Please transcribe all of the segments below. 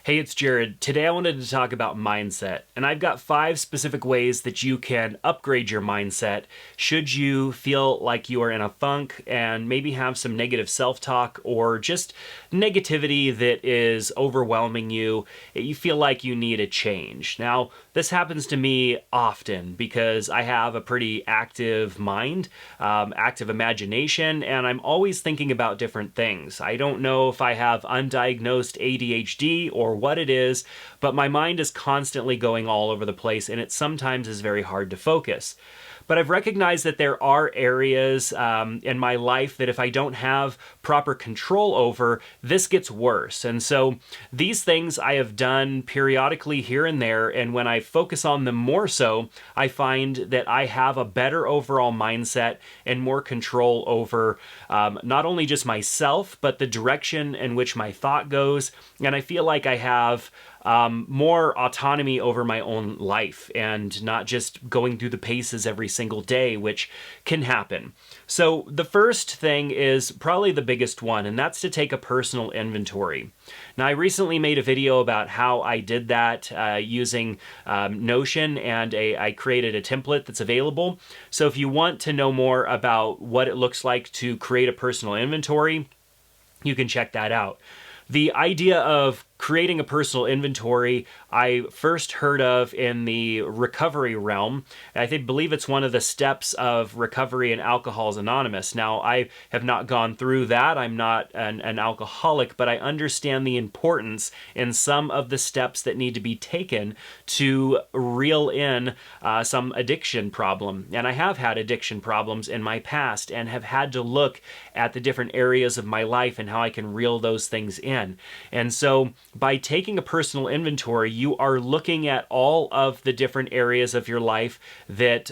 Hey, it's Jared. Today I wanted to talk about mindset, and I've got 5 specific ways that you can upgrade your mindset should you feel like you are in a funk and maybe have some negative self-talk or just negativity that is overwhelming you. You feel like you need a change. Now, this happens to me often because I have a pretty active mind, active imagination, and I'm always thinking about different things. I don't know if I have undiagnosed ADHD or what it is, but my mind is constantly going all over the place, and it sometimes is very hard to focus. But I've recognized that there are areas in my life that if I don't have proper control over, this gets worse. And so these things I have done periodically here and there, and when I focus on them more so, I find that I have a better overall mindset and more control over not only just myself, but the direction in which my thought goes. And I feel like I have more autonomy over my own life and not just going through the paces every single day, which can happen. So the first thing is probably the biggest one, and that's to take a personal inventory. Now, I recently made a video about how I did that using Notion, and I created a template that's available. So if you want to know more about what it looks like to create a personal inventory, you can check that out. The idea of creating a personal inventory I first heard of in the recovery realm. Believe it's one of the steps of recovery in Alcoholics Anonymous. Now, I have not gone through that. I'm not an alcoholic, but I understand the importance in some of the steps that need to be taken to reel in some addiction problem. And I have had addiction problems in my past and have had to look at the different areas of my life and how I can reel those things in. And so by taking a personal inventory, you are looking at all of the different areas of your life that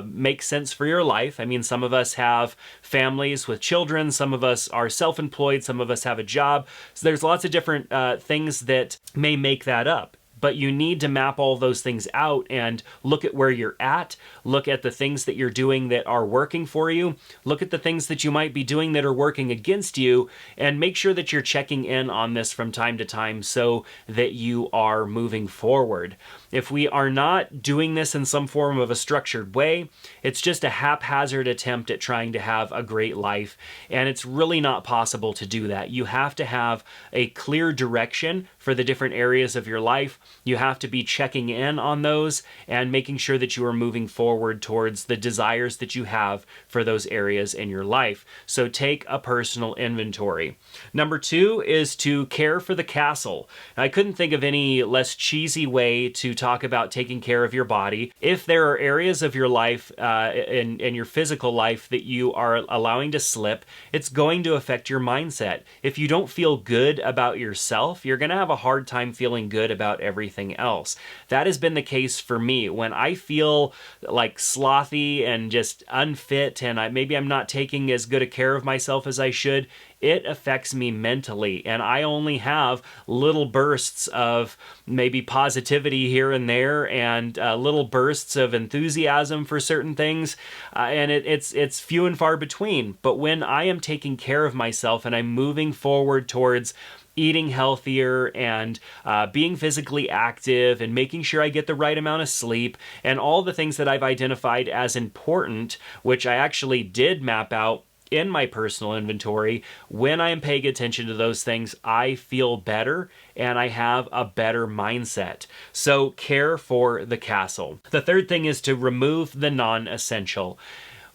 make sense for your life. I mean, some of us have families with children, some of us are self-employed, some of us have a job. So there's lots of different things that may make that up. But you need to map all those things out and look at where you're at, look at the things that you're doing that are working for you, look at the things that you might be doing that are working against you, and make sure that you're checking in on this from time to time so that you are moving forward. If we are not doing this in some form of a structured way, it's just a haphazard attempt at trying to have a great life, and it's really not possible to do that. You have to have a clear direction for the different areas of your life. You have to be checking in on those and making sure that you are moving forward towards the desires that you have for those areas in your life. So take a personal inventory. Number 2 is to care for the castle. I couldn't think of any less cheesy way to talk about taking care of your body. If there are areas of your life, in your physical life, that you are allowing to slip, it's going to affect your mindset. If you don't feel good about yourself, you're going to have a hard time feeling good about everything else. That has been the case for me. When I feel like slothy and just unfit, and maybe I'm not taking as good a care of myself as I should, it affects me mentally, and I only have little bursts of maybe positivity here and there, and little bursts of enthusiasm for certain things, and it's few and far between. But when I am taking care of myself and I'm moving forward towards eating healthier and being physically active and making sure I get the right amount of sleep and all the things that I've identified as important, which I actually did map out in my personal inventory, when I am paying attention to those things, I feel better and I have a better mindset. So care for the castle. The third thing is to remove the non-essential.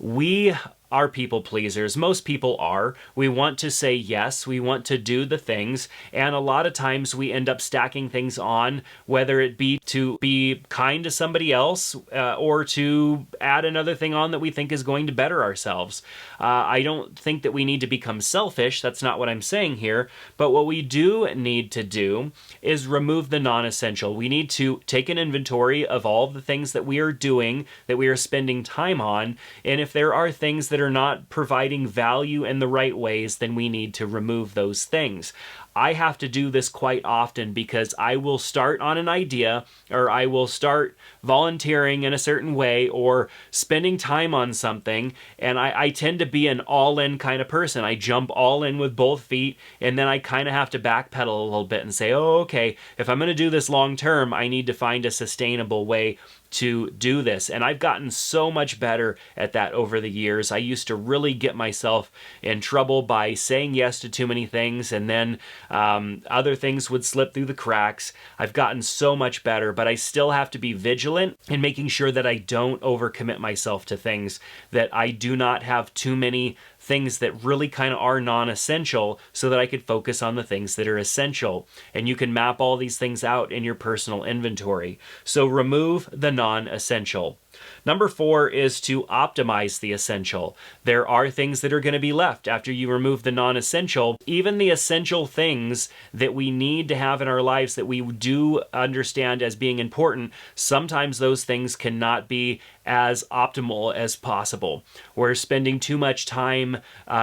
We are people pleasers. Most people are. We want to say yes. We want to do the things. And a lot of times we end up stacking things on, whether it be to be kind to somebody else or to add another thing on that we think is going to better ourselves. I don't think that we need to become selfish. That's not what I'm saying here. But what we do need to do is remove the non-essential. We need to take an inventory of all the things that we are doing, that we are spending time on. And if there are things that are not providing value in the right ways, then we need to remove those things. I have to do this quite often because I will start on an idea, or I will start volunteering in a certain way or spending time on something, and I tend to be an all-in kind of person. I jump all in with both feet, and then I kind of have to backpedal a little bit and say, oh, okay, if I'm going to do this long term, I need to find a sustainable way to do this. And I've gotten so much better at that over the years. I used to really get myself in trouble by saying yes to too many things, and then other things would slip through the cracks. I've gotten so much better, but I still have to be vigilant in making sure that I don't overcommit myself to things, that I do not have too many things that really kind of are non-essential, so that I could focus on the things that are essential. And you can map all these things out in your personal inventory. So remove the non-essential. Number 4 is to optimize the essential. There are things that are going to be left after you remove the non-essential. Even the essential things that we need to have in our lives that we do understand as being important, sometimes those things cannot be as optimal as possible. We're spending too much time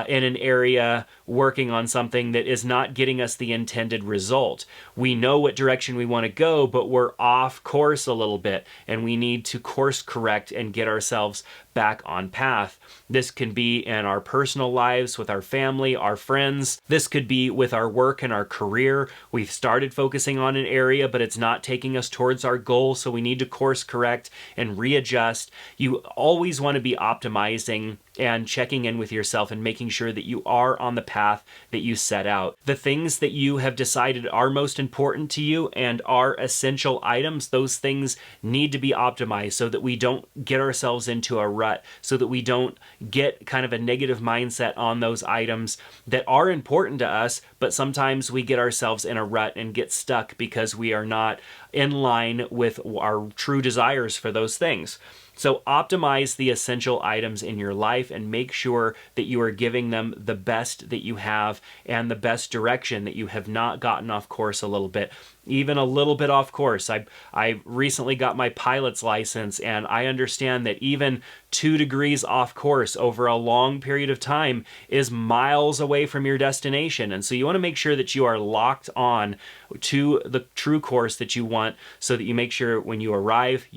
in an area working on something that is not getting us the intended result. We know what direction we want to go, but we're off course a little bit, and we need to course correct and get ourselves back on path. This can be in our personal lives, with our family, our friends. This could be with our work and our career. We've started focusing on an area, but it's not taking us towards our goal, so we need to course correct and readjust. You always want to be optimizing and checking in with yourself and making sure that you are on the path that you set out. The things that you have decided are most important to you and are essential items, those things need to be optimized so that we don't get ourselves into a rut, so that we don't get kind of a negative mindset on those items that are important to us, but sometimes we get ourselves in a rut and get stuck because we are not in line with our true desires for those things. So optimize the essential items in your life and make sure that you are giving them the best that you have and the best direction, that you have not gotten off course a little bit. Even a little bit off course. I recently got my pilot's license, and I understand that even 2 degrees off course over a long period of time is miles away from your destination. And so you want to make sure that you are locked on to the true course that you want, so that you make sure when you arrive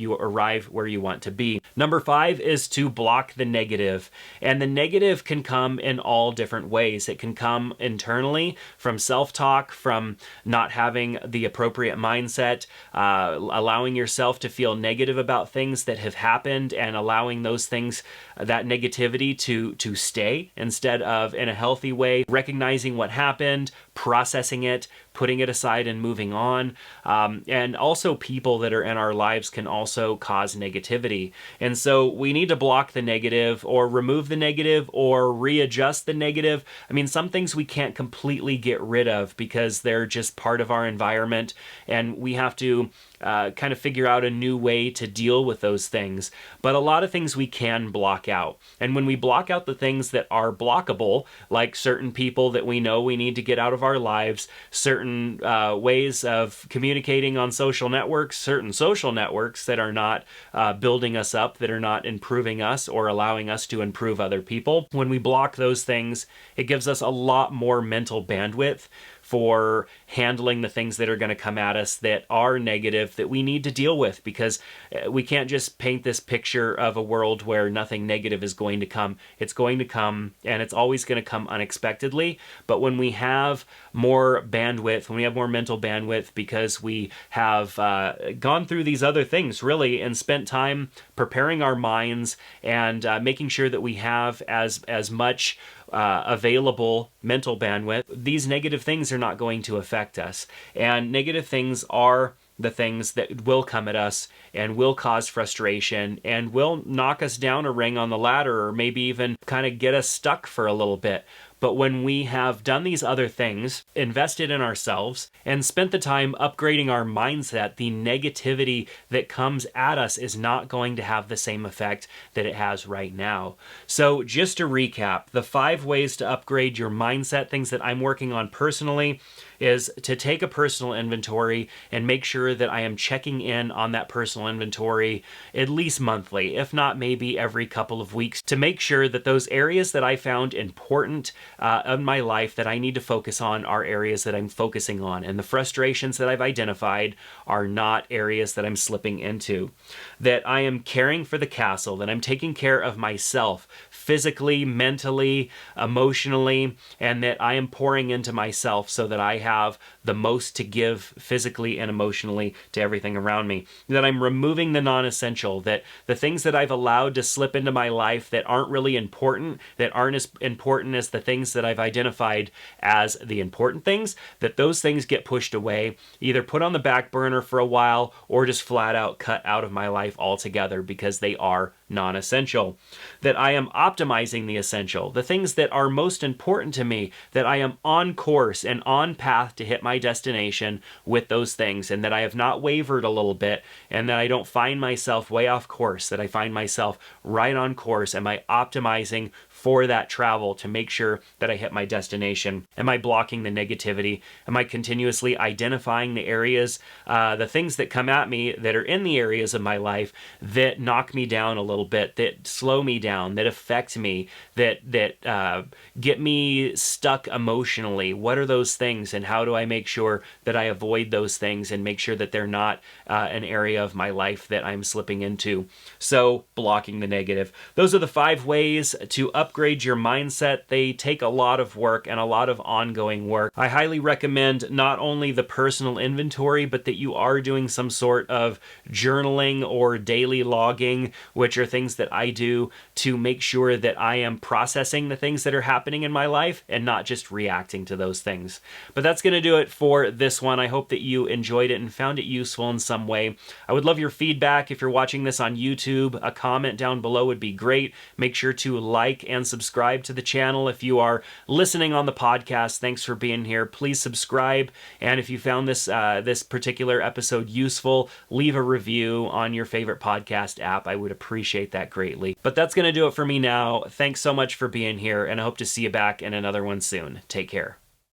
where you want to be. Number 5 is to block the negative. And the negative can come in all different ways. It can come internally from self-talk, from not having the appropriate mindset, allowing yourself to feel negative about things that have happened, and allowing those things, that negativity to stay instead of in a healthy way, recognizing what happened, processing it, putting it aside and moving on. And also people that are in our lives can also cause negativity. And so we need to block the negative, or remove the negative, or readjust the negative. I mean, some things we can't completely get rid of because they're just part of our environment, and we have to kind of figure out a new way to deal with those things. But a lot of things we can block out. And when we block out the things that are blockable, like certain people that we know we need to get out of our lives, certain ways of communicating on social networks, certain social networks that are not building us up, that are not improving us or allowing us to improve other people, when we block those things, it gives us a lot more mental bandwidth for handling the things that are going to come at us that are negative, that we need to deal with, because we can't just paint this picture of a world where nothing negative is going to come. It's going to come, and it's always going to come unexpectedly. But when we have more bandwidth, when we have more mental bandwidth, because we have gone through these other things really and spent time preparing our minds and making sure that we have as much available mental bandwidth, these negative things are not going to affect us. And negative things are the things that will come at us and will cause frustration and will knock us down a ring on the ladder, or maybe even kind of get us stuck for a little bit. But when we have done these other things, invested in ourselves, and spent the time upgrading our mindset, the negativity that comes at us is not going to have the same effect that it has right now. So just to recap, the 5 ways to upgrade your mindset, things that I'm working on personally, is to take a personal inventory and make sure that I am checking in on that personal inventory at least monthly, if not maybe every couple of weeks, to make sure that those areas that I found important of my life that I need to focus on are areas that I'm focusing on, and the frustrations that I've identified are not areas that I'm slipping into. That I am caring for the castle, that I'm taking care of myself physically, mentally, emotionally, and that I am pouring into myself so that I have the most to give physically and emotionally to everything around me. That I'm removing the non-essential, that the things that I've allowed to slip into my life that aren't really important, that aren't as important as the things that I've identified as the important things, that those things get pushed away, either put on the back burner for a while or just flat out cut out of my life altogether because they are non-essential. That I am optimizing the essential, the things that are most important to me, that I am on course and on path to hit my destination with those things, and that I have not wavered a little bit, and that I don't find myself way off course, that I find myself right on course. Am I optimizing for that travel to make sure that I hit my destination? Am I blocking the negativity? Am I continuously identifying the areas, the things that come at me that are in the areas of my life that knock me down a little bit, that slow me down, that affect me, that get me stuck emotionally? What are those things, and how do I make sure that I avoid those things and make sure that they're not an area of my life that I'm slipping into? So, blocking the negative. Those are the 5 ways to upgrade your mindset. They take a lot of work and a lot of ongoing work. I highly recommend not only the personal inventory, but that you are doing some sort of journaling or daily logging, which are things that I do to make sure that I am processing the things that are happening in my life and not just reacting to those things. But that's going to do it for this one. I hope that you enjoyed it and found it useful in some way. I would love your feedback. If you're watching this on YouTube, a comment down below would be great. Make sure to like and subscribe to the channel. If you are listening on the podcast, thanks for being here. Please subscribe. And if you found this this particular episode useful, leave a review on your favorite podcast app. I would appreciate that greatly. But that's going to do it for me now. Thanks so much for being here, and I hope to see you back in another one soon. Take care.